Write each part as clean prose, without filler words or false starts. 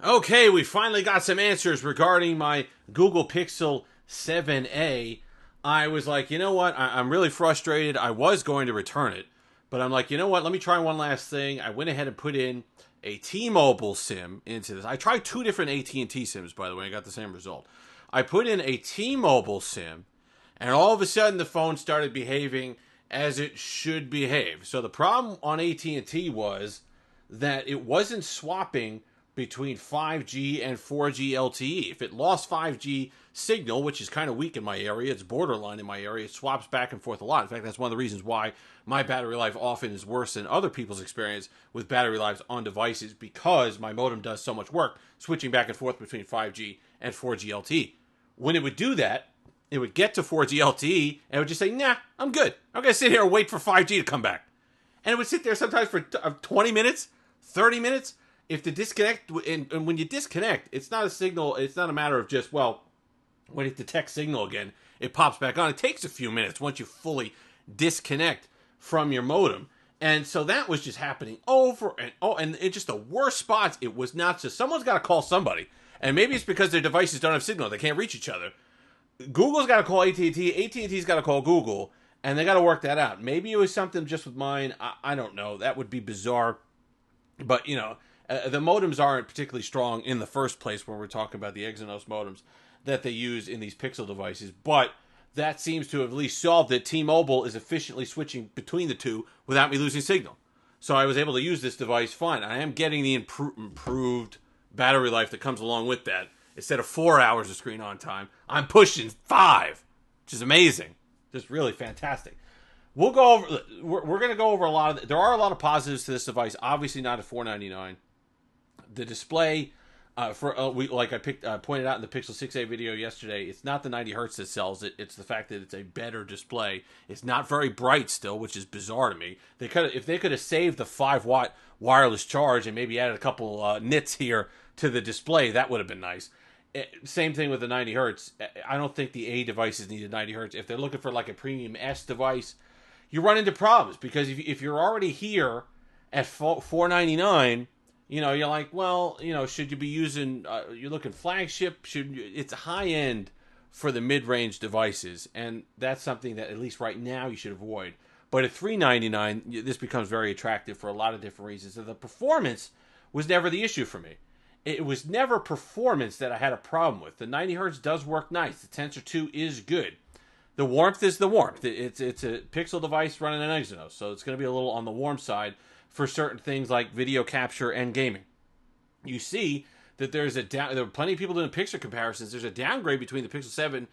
Okay, we finally got some answers regarding my Google Pixel 7a. I was like, you know what? I'm really frustrated. I was going to return it, but I'm like, you know what? Let me try one last thing. I went ahead and put in a T-Mobile SIM into this. I tried two different AT&T SIMs, by the way. I got the same result. I put in a T-Mobile SIM, and all of a sudden the phone started behaving as it should behave. So the problem on AT&T was that it wasn't swapping between 5G and 4G LTE. If it lost 5G signal, which is kind of weak in my area, it's borderline in my area, it swaps back and forth a lot. In fact, that's one of the reasons why my battery life often is worse than other people's experience with battery lives on devices, because my modem does so much work switching back and forth between 5G and 4G LTE. When it would do that, it would get to 4G LTE and it would just say, nah, I'm good. I'm going to sit here and wait for 5G to come back. And it would sit there sometimes for 20 minutes, 30 minutes. If the disconnect, and when you disconnect, it's not a signal, it's not a matter of just, well, when it detects signal again, it pops back on. It takes a few minutes once you fully disconnect from your modem. And so that was just happening over and over. And in just the worst spots, it was not just, someone's got to call somebody. And maybe it's because their devices don't have signal. They can't reach each other. Google's got to call AT&T. AT&T's got to call Google. And they got to work that out. Maybe it was something just with mine. I don't know. That would be bizarre. But, you know, the modems aren't particularly strong in the first place when we're talking about the Exynos modems that they use in these Pixel devices. But that seems to have at least solved it. T-Mobile is efficiently switching between the two without me losing signal. So I was able to use this device fine. I am getting the improved battery life that comes along with that. Instead of 4 hours of screen on time, I'm pushing 5, which is amazing. Just really fantastic. We'll go over. We're going to go over a lot of. There are a lot of positives to this device. Obviously, not at $499. The display, I pointed out in the Pixel 6a video yesterday, it's not the 90 hertz that sells it. It's the fact that it's a better display. It's not very bright still, which is bizarre to me. If they could have saved the 5-watt wireless charge and maybe added a couple nits here to the display, that would have been nice. Same thing with the 90 hertz. I don't think the A devices needed 90 hertz. If they're looking for like a premium S device, you run into problems, because if you're already here at $499, you know, you're like, well, you know, should you be using, you're looking flagship, it's high end for the mid-range devices, and that's something that at least right now you should avoid. But at $399, this becomes very attractive for a lot of different reasons. So the performance was never the issue for me. It was never performance that I had a problem with. The 90 hertz does work nice. The Tensor 2 is good. The warmth is the warmth. It's a Pixel device running an Exynos, so it's going to be a little on the warm side for certain things like video capture and gaming. You see that there are plenty of people doing picture comparisons. There's a downgrade between the Pixel 7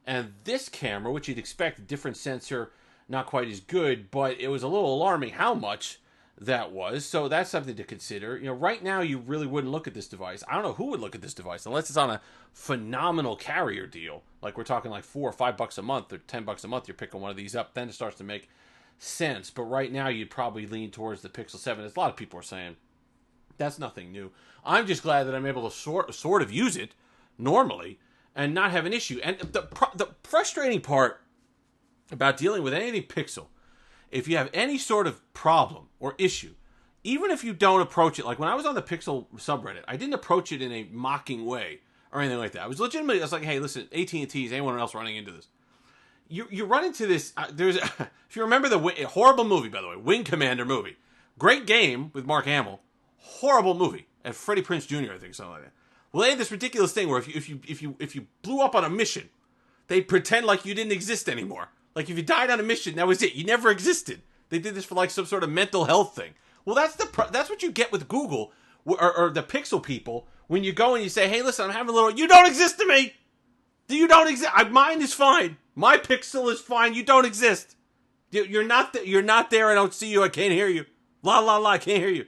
and this camera, which you'd expect, a different sensor, not quite as good, but it was a little alarming how much that was. So that's something to consider. You know, right now you really wouldn't look at this device. I don't know who would look at this device unless it's on a phenomenal carrier deal. Like we're talking like $4 or $5 a month or $10 a month. You're picking one of these up, then it starts to make sense. But right now you'd probably lean towards the Pixel 7. As a lot of people are saying, that's nothing new. I'm just glad that I'm able to sort of use it normally and not have an issue. And the frustrating part about dealing with anything Pixel, if you have any sort of problem or issue, even if you don't approach it, like when I was on the Pixel subreddit, I didn't approach it in a mocking way or anything like that. I was like, hey, listen, AT&T, is anyone else running into this? You run into this, if you remember the horrible movie, by the way, Wing Commander movie. Great game with Mark Hamill. Horrible movie. And Freddie Prinze Jr., I think, something like that. Well, they had this ridiculous thing where if you blew up on a mission, they'd pretend like you didn't exist anymore. Like if you died on a mission, that was it. You never existed. They did this for like some sort of mental health thing. Well, that's what you get with Google or the Pixel people when you go and you say, hey, listen, I'm having a little, you don't exist to me. You don't exist. Mine is fine. My Pixel is fine. You don't exist. You're not there. I don't see you. I can't hear you. La, la, la. I can't hear you.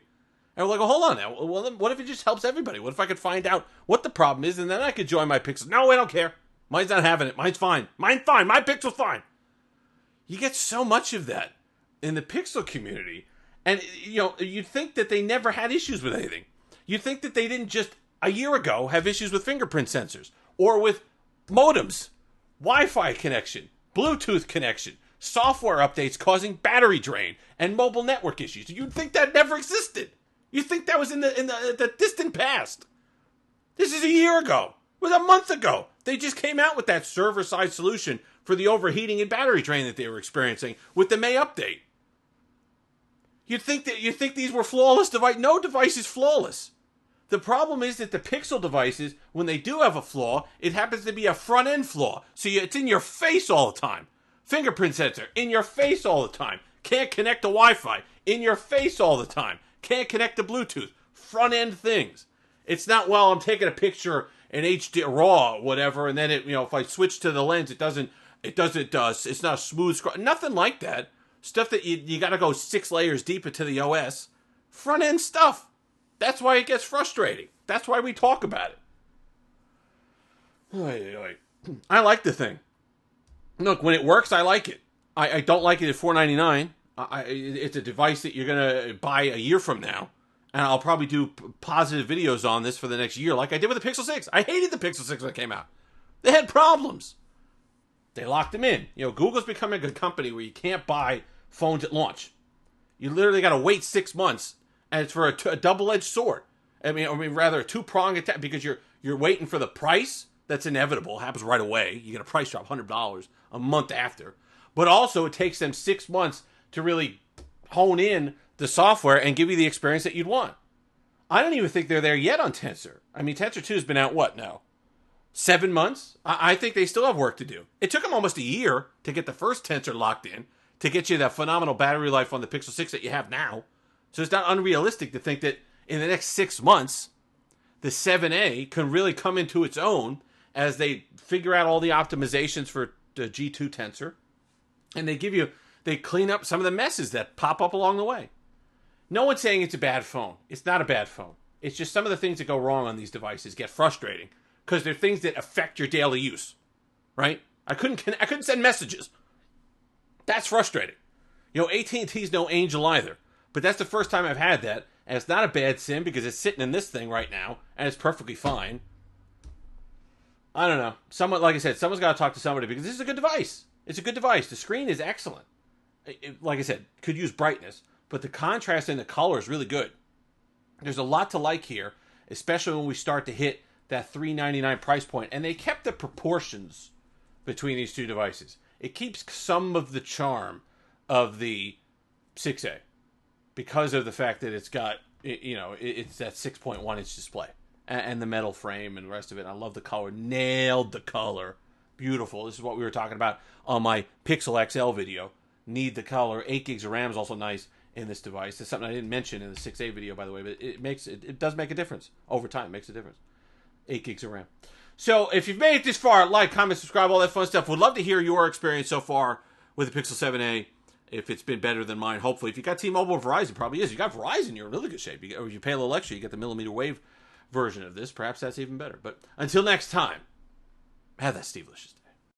And we're like, well, hold on now. Well, then what if it just helps everybody? What if I could find out what the problem is and then I could join my Pixel? No, I don't care. Mine's not having it. Mine's fine. Mine's fine. My Pixel's fine. You get so much of that in the Pixel community. And, you know, you'd think that they never had issues with anything. You'd think that they didn't just a year ago have issues with fingerprint sensors or with modems, Wi-Fi connection, Bluetooth connection, software updates causing battery drain, and mobile network issues. You'd think that never existed. You'd think that was in the distant past. This is a year ago. It was a month ago. They just came out with that server-side solution for the overheating and battery drain that they were experiencing with the May update. You think these were flawless devices? No device is flawless. The problem is that the Pixel devices, when they do have a flaw, it happens to be a front-end flaw. So it's in your face all the time. Fingerprint sensor, in your face all the time. Can't connect to Wi-Fi, in your face all the time. Can't connect to Bluetooth. Front-end things. It's not, well, I'm taking a picture in HD RAW, whatever, and then if I switch to the lens, it's not a smooth scroll. Nothing like that. Stuff that you got to go 6 layers deep into the OS. Front-end stuff. That's why it gets frustrating. That's why we talk about it. I like the thing. Look, when it works, I like it. I don't like it at $499. It's a device that you're going to buy a year from now. And I'll probably do positive videos on this for the next year like I did with the Pixel 6. I hated the Pixel 6 when it came out. They had problems. They locked them in. Google's becoming a good company where you can't buy phones at launch. You literally got to wait 6 months. And it's for a double-edged sword. I mean, rather a two-pronged attack, because you're waiting for the price. That's inevitable. It happens right away. You get a price drop, $100 a month after. But also, it takes them 6 months to really hone in the software and give you the experience that you'd want. I don't even think they're there yet on Tensor. I mean, Tensor 2 has been out, what now? 7 months? I think they still have work to do. It took them almost a year to get the first Tensor locked in, to get you that phenomenal battery life on the Pixel 6 that you have now. So it's not unrealistic to think that in the next 6 months, the 7A can really come into its own as they figure out all the optimizations for the G2 Tensor. And they clean up some of the messes that pop up along the way. No one's saying it's a bad phone. It's not a bad phone. It's just some of the things that go wrong on these devices get frustrating because they're things that affect your daily use, right? I couldn't send messages. That's frustrating. AT&T's no angel either. But that's the first time I've had that, and it's not a bad sim because it's sitting in this thing right now, and it's perfectly fine. I don't know. Like I said, someone's got to talk to somebody because this is a good device. It's a good device. The screen is excellent. Like I said, could use brightness, but the contrast in the color is really good. There's a lot to like here, especially when we start to hit that $399 price point, and they kept the proportions between these two devices. It keeps some of the charm of the 6A. Because of the fact that it's got, it's that 6.1 inch display and the metal frame and the rest of it. I love the color. Nailed the color. Beautiful. This is what we were talking about on my Pixel XL video. Need the color. 8 gigs of RAM is also nice in this device. It's something I didn't mention in the 6A video, by the way, but it does make a difference. Over time, it makes a difference. 8 gigs of RAM. So if you've made it this far, like, comment, subscribe, all that fun stuff. Would love to hear your experience so far with the Pixel 7A. If it's been better than mine, hopefully. If you got T-Mobile or Verizon, it probably is. You got Verizon, you're in really good shape. Or you pay a little extra, you get the millimeter wave version of this. Perhaps that's even better. But until next time, have that Steve-licious day.